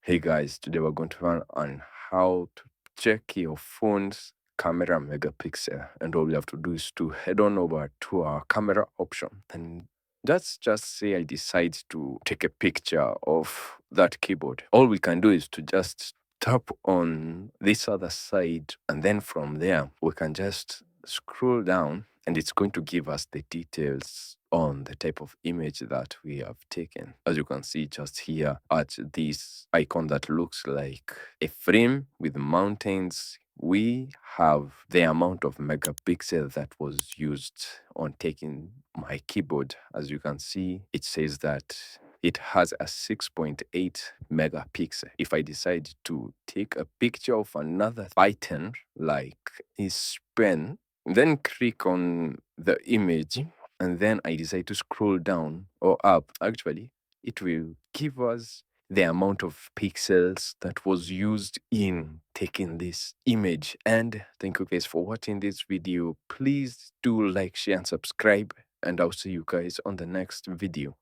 Hey guys, today we're going to learn on how to check your phone's camera megapixel. And all we have to do is to head on over to our camera option. And let's just say I decide to take a picture of that keyboard. All we can do is to just tap on this other side. And then from there, we can just scroll down and it's going to give us the details on the type of image that we have taken. As you can see just here at this icon that looks like a frame with mountains, we have the amount of megapixel that was used on taking my keyboard. As you can see, it says that it has a 6.8 megapixel. If I decide to take a picture of another item like his pen, then click on the image, and then I decide to scroll down or up, actually, it will give us the amount of pixels that was used in taking this image. And thank you guys for watching this video. Please do like, share, and subscribe, and I'll see you guys on the next video.